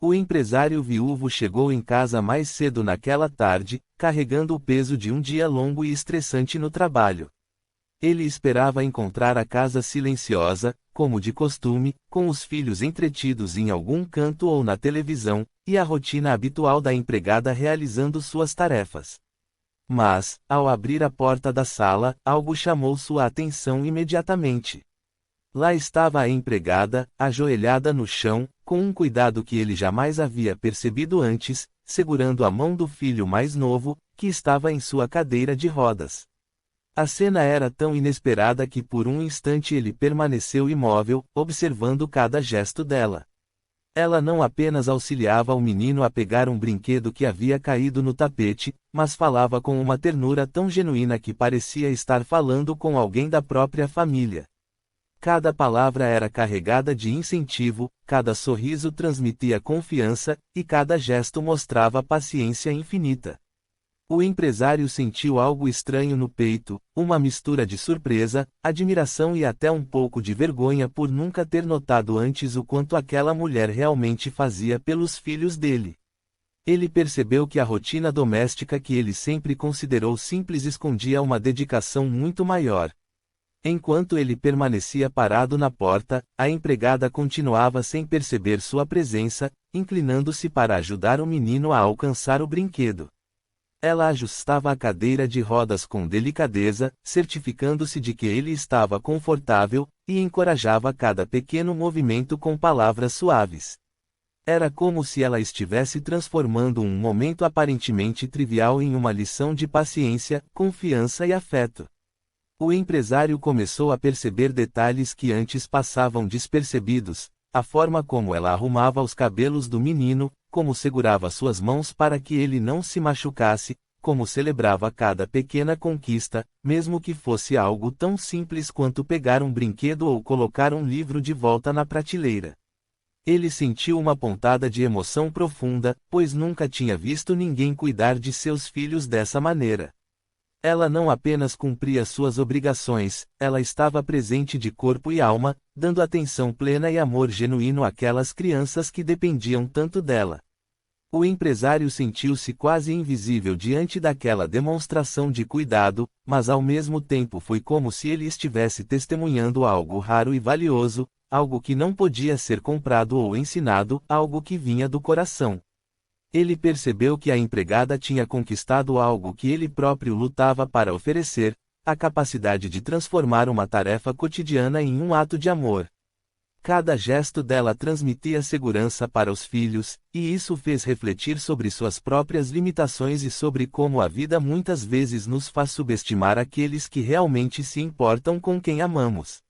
O empresário viúvo chegou em casa mais cedo naquela tarde, carregando o peso de um dia longo e estressante no trabalho. Ele esperava encontrar a casa silenciosa, como de costume, com os filhos entretidos em algum canto ou na televisão, e a rotina habitual da empregada realizando suas tarefas. Mas, ao abrir a porta da sala, algo chamou sua atenção imediatamente. Lá estava a empregada, ajoelhada no chão, com um cuidado que ele jamais havia percebido antes, segurando a mão do filho mais novo, que estava em sua cadeira de rodas. A cena era tão inesperada que por um instante ele permaneceu imóvel, observando cada gesto dela. Ela não apenas auxiliava o menino a pegar um brinquedo que havia caído no tapete, mas falava com uma ternura tão genuína que parecia estar falando com alguém da própria família. Cada palavra era carregada de incentivo, cada sorriso transmitia confiança, e cada gesto mostrava paciência infinita. O empresário sentiu algo estranho no peito, uma mistura de surpresa, admiração e até um pouco de vergonha por nunca ter notado antes o quanto aquela mulher realmente fazia pelos filhos dele. Ele percebeu que a rotina doméstica que ele sempre considerou simples escondia uma dedicação muito maior. Enquanto ele permanecia parado na porta, a empregada continuava sem perceber sua presença, inclinando-se para ajudar o menino a alcançar o brinquedo. Ela ajustava a cadeira de rodas com delicadeza, certificando-se de que ele estava confortável, e encorajava cada pequeno movimento com palavras suaves. Era como se ela estivesse transformando um momento aparentemente trivial em uma lição de paciência, confiança e afeto. O empresário começou a perceber detalhes que antes passavam despercebidos, a forma como ela arrumava os cabelos do menino, como segurava suas mãos para que ele não se machucasse, como celebrava cada pequena conquista, mesmo que fosse algo tão simples quanto pegar um brinquedo ou colocar um livro de volta na prateleira. Ele sentiu uma pontada de emoção profunda, pois nunca tinha visto ninguém cuidar de seus filhos dessa maneira. Ela não apenas cumpria suas obrigações, ela estava presente de corpo e alma, dando atenção plena e amor genuíno àquelas crianças que dependiam tanto dela. O empresário sentiu-se quase invisível diante daquela demonstração de cuidado, mas ao mesmo tempo foi como se ele estivesse testemunhando algo raro e valioso, algo que não podia ser comprado ou ensinado, algo que vinha do coração. Ele percebeu que a empregada tinha conquistado algo que ele próprio lutava para oferecer, a capacidade de transformar uma tarefa cotidiana em um ato de amor. Cada gesto dela transmitia segurança para os filhos, e isso fez refletir sobre suas próprias limitações e sobre como a vida muitas vezes nos faz subestimar aqueles que realmente se importam com quem amamos.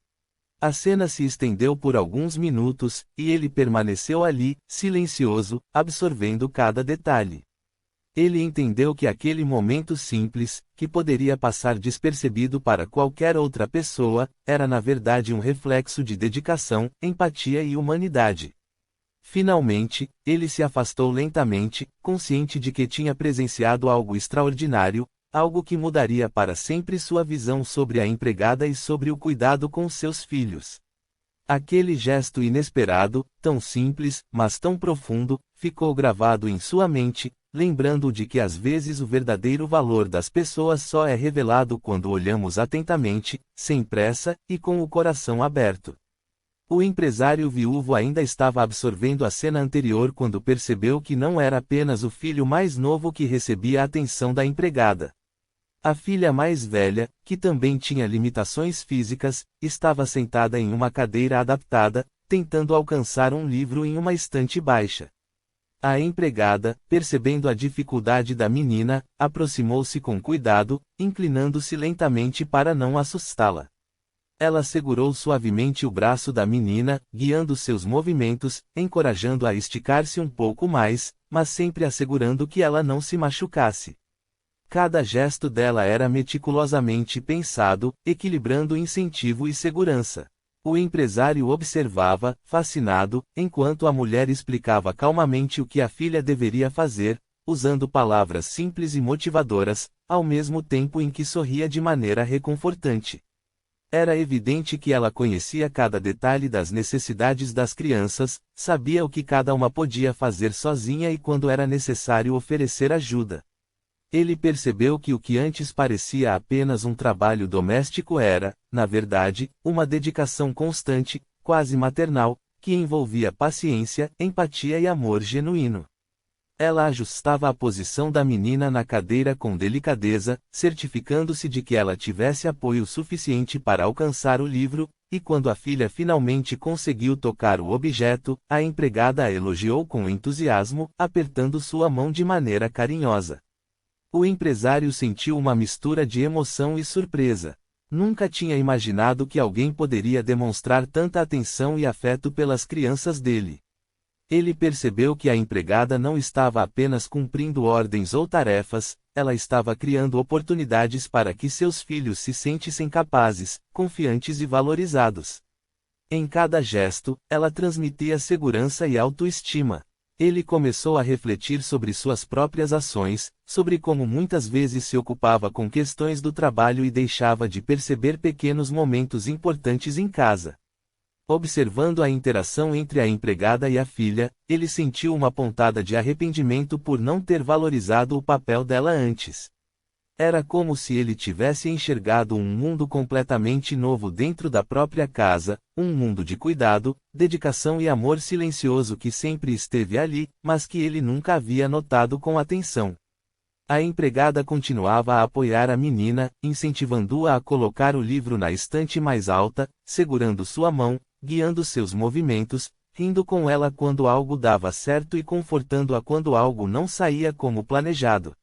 A cena se estendeu por alguns minutos, e ele permaneceu ali, silencioso, absorvendo cada detalhe. Ele entendeu que aquele momento simples, que poderia passar despercebido para qualquer outra pessoa, era na verdade um reflexo de dedicação, empatia e humanidade. Finalmente, ele se afastou lentamente, consciente de que tinha presenciado algo extraordinário, algo que mudaria para sempre sua visão sobre a empregada e sobre o cuidado com seus filhos. Aquele gesto inesperado, tão simples, mas tão profundo, ficou gravado em sua mente, lembrando-o de que às vezes o verdadeiro valor das pessoas só é revelado quando olhamos atentamente, sem pressa, e com o coração aberto. O empresário viúvo ainda estava absorvendo a cena anterior quando percebeu que não era apenas o filho mais novo que recebia a atenção da empregada. A filha mais velha, que também tinha limitações físicas, estava sentada em uma cadeira adaptada, tentando alcançar um livro em uma estante baixa. A empregada, percebendo a dificuldade da menina, aproximou-se com cuidado, inclinando-se lentamente para não assustá-la. Ela segurou suavemente o braço da menina, guiando seus movimentos, encorajando-a a esticar-se um pouco mais, mas sempre assegurando que ela não se machucasse. Cada gesto dela era meticulosamente pensado, equilibrando incentivo e segurança. O empresário observava, fascinado, enquanto a mulher explicava calmamente o que a filha deveria fazer, usando palavras simples e motivadoras, ao mesmo tempo em que sorria de maneira reconfortante. Era evidente que ela conhecia cada detalhe das necessidades das crianças, sabia o que cada uma podia fazer sozinha e quando era necessário oferecer ajuda. Ele percebeu que o que antes parecia apenas um trabalho doméstico era, na verdade, uma dedicação constante, quase maternal, que envolvia paciência, empatia e amor genuíno. Ela ajustava a posição da menina na cadeira com delicadeza, certificando-se de que ela tivesse apoio suficiente para alcançar o livro, e quando a filha finalmente conseguiu tocar o objeto, a empregada a elogiou com entusiasmo, apertando sua mão de maneira carinhosa. O empresário sentiu uma mistura de emoção e surpresa. Nunca tinha imaginado que alguém poderia demonstrar tanta atenção e afeto pelas crianças dele. Ele percebeu que a empregada não estava apenas cumprindo ordens ou tarefas, ela estava criando oportunidades para que seus filhos se sentissem capazes, confiantes e valorizados. Em cada gesto, ela transmitia segurança e autoestima. Ele começou a refletir sobre suas próprias ações, sobre como muitas vezes se ocupava com questões do trabalho e deixava de perceber pequenos momentos importantes em casa. Observando a interação entre a empregada e a filha, ele sentiu uma pontada de arrependimento por não ter valorizado o papel dela antes. Era como se ele tivesse enxergado um mundo completamente novo dentro da própria casa, um mundo de cuidado, dedicação e amor silencioso que sempre esteve ali, mas que ele nunca havia notado com atenção. A empregada continuava a apoiar a menina, incentivando-a a colocar o livro na estante mais alta, segurando sua mão, guiando seus movimentos, rindo com ela quando algo dava certo e confortando-a quando algo não saía como planejado.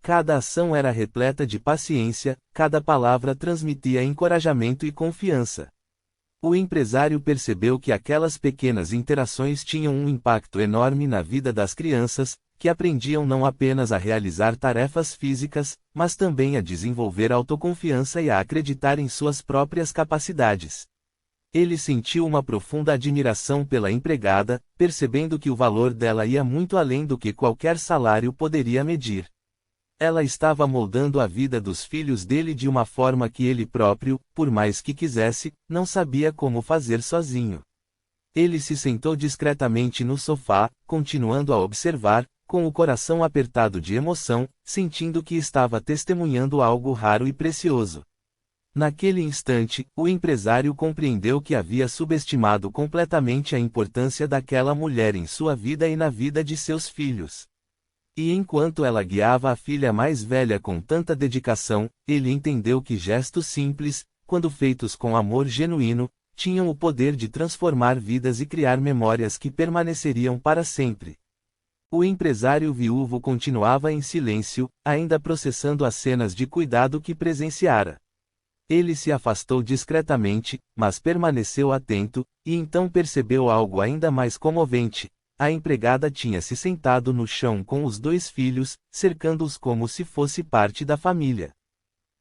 Cada ação era repleta de paciência, cada palavra transmitia encorajamento e confiança. O empresário percebeu que aquelas pequenas interações tinham um impacto enorme na vida das crianças, que aprendiam não apenas a realizar tarefas físicas, mas também a desenvolver autoconfiança e a acreditar em suas próprias capacidades. Ele sentiu uma profunda admiração pela empregada, percebendo que o valor dela ia muito além do que qualquer salário poderia medir. Ela estava moldando a vida dos filhos dele de uma forma que ele próprio, por mais que quisesse, não sabia como fazer sozinho. Ele se sentou discretamente no sofá, continuando a observar, com o coração apertado de emoção, sentindo que estava testemunhando algo raro e precioso. Naquele instante, o empresário compreendeu que havia subestimado completamente a importância daquela mulher em sua vida e na vida de seus filhos. E enquanto ela guiava a filha mais velha com tanta dedicação, ele entendeu que gestos simples, quando feitos com amor genuíno, tinham o poder de transformar vidas e criar memórias que permaneceriam para sempre. O empresário viúvo continuava em silêncio, ainda processando as cenas de cuidado que presenciara. Ele se afastou discretamente, mas permaneceu atento, e então percebeu algo ainda mais comovente. A empregada tinha se sentado no chão com os dois filhos, cercando-os como se fosse parte da família.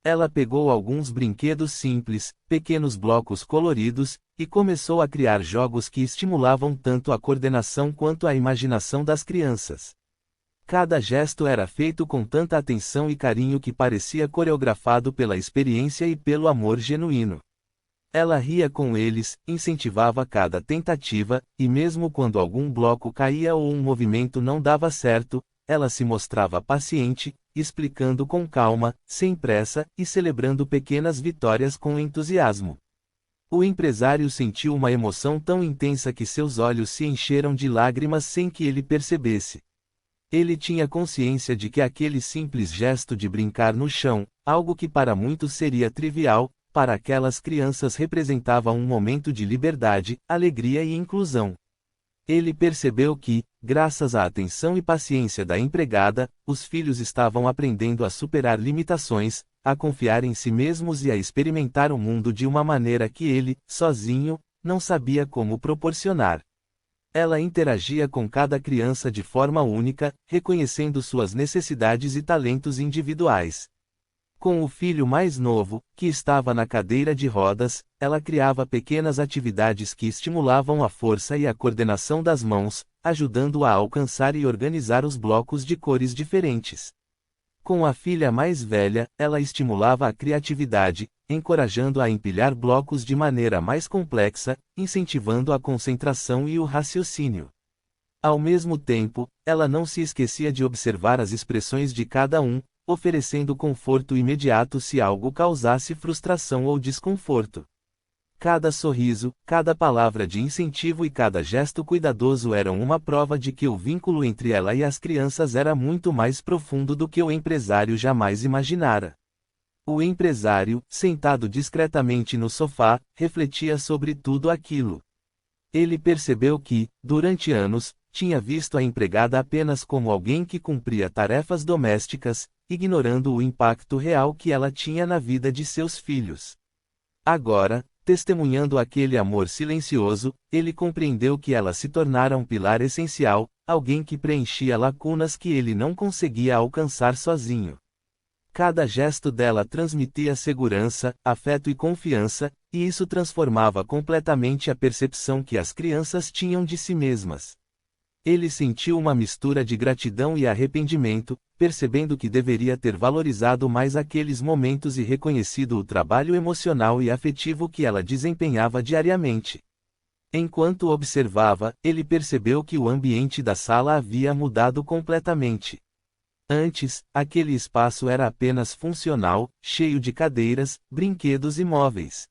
Ela pegou alguns brinquedos simples, pequenos blocos coloridos, e começou a criar jogos que estimulavam tanto a coordenação quanto a imaginação das crianças. Cada gesto era feito com tanta atenção e carinho que parecia coreografado pela experiência e pelo amor genuíno. Ela ria com eles, incentivava cada tentativa, e mesmo quando algum bloco caía ou um movimento não dava certo, ela se mostrava paciente, explicando com calma, sem pressa, e celebrando pequenas vitórias com entusiasmo. O empresário sentiu uma emoção tão intensa que seus olhos se encheram de lágrimas sem que ele percebesse. Ele tinha consciência de que aquele simples gesto de brincar no chão, algo que para muitos seria trivial, para aquelas crianças representava um momento de liberdade, alegria e inclusão. Ele percebeu que, graças à atenção e paciência da empregada, os filhos estavam aprendendo a superar limitações, a confiar em si mesmos e a experimentar o mundo de uma maneira que ele, sozinho, não sabia como proporcionar. Ela interagia com cada criança de forma única, reconhecendo suas necessidades e talentos individuais. Com o filho mais novo, que estava na cadeira de rodas, ela criava pequenas atividades que estimulavam a força e a coordenação das mãos, ajudando-o a alcançar e organizar os blocos de cores diferentes. Com a filha mais velha, ela estimulava a criatividade, encorajando-a a empilhar blocos de maneira mais complexa, incentivando a concentração e o raciocínio. Ao mesmo tempo, ela não se esquecia de observar as expressões de cada um, oferecendo conforto imediato se algo causasse frustração ou desconforto. Cada sorriso, cada palavra de incentivo e cada gesto cuidadoso eram uma prova de que o vínculo entre ela e as crianças era muito mais profundo do que o empresário jamais imaginara. O empresário, sentado discretamente no sofá, refletia sobre tudo aquilo. Ele percebeu que, durante anos, tinha visto a empregada apenas como alguém que cumpria tarefas domésticas, ignorando o impacto real que ela tinha na vida de seus filhos. Agora, testemunhando aquele amor silencioso, ele compreendeu que ela se tornara um pilar essencial, alguém que preenchia lacunas que ele não conseguia alcançar sozinho. Cada gesto dela transmitia segurança, afeto e confiança, e isso transformava completamente a percepção que as crianças tinham de si mesmas. Ele sentiu uma mistura de gratidão e arrependimento, percebendo que deveria ter valorizado mais aqueles momentos e reconhecido o trabalho emocional e afetivo que ela desempenhava diariamente. Enquanto observava, ele percebeu que o ambiente da sala havia mudado completamente. Antes, aquele espaço era apenas funcional, cheio de cadeiras, brinquedos e móveis.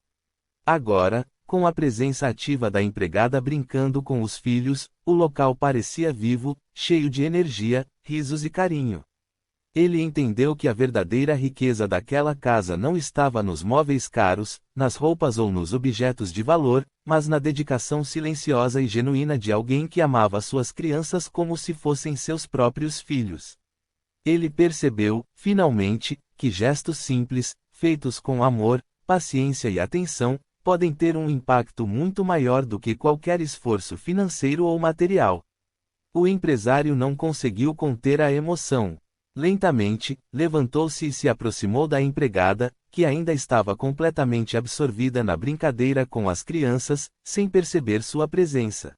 Agora, com a presença ativa da empregada brincando com os filhos, o local parecia vivo, cheio de energia, risos e carinho. Ele entendeu que a verdadeira riqueza daquela casa não estava nos móveis caros, nas roupas ou nos objetos de valor, mas na dedicação silenciosa e genuína de alguém que amava suas crianças como se fossem seus próprios filhos. Ele percebeu, finalmente, que gestos simples, feitos com amor, paciência e atenção, podem ter um impacto muito maior do que qualquer esforço financeiro ou material. O empresário não conseguiu conter a emoção. Lentamente, levantou-se e se aproximou da empregada, que ainda estava completamente absorvida na brincadeira com as crianças, sem perceber sua presença.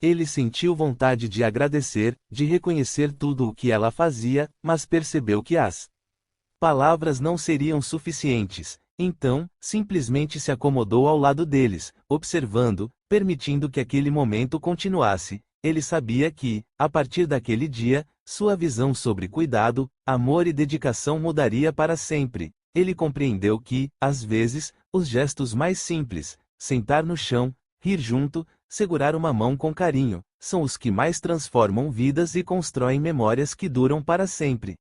Ele sentiu vontade de agradecer, de reconhecer tudo o que ela fazia, mas percebeu que as palavras não seriam suficientes. Então, simplesmente se acomodou ao lado deles, observando, permitindo que aquele momento continuasse. Ele sabia que, a partir daquele dia, sua visão sobre cuidado, amor e dedicação mudaria para sempre. Ele compreendeu que, às vezes, os gestos mais simples, sentar no chão, rir junto, segurar uma mão com carinho, são os que mais transformam vidas e constroem memórias que duram para sempre.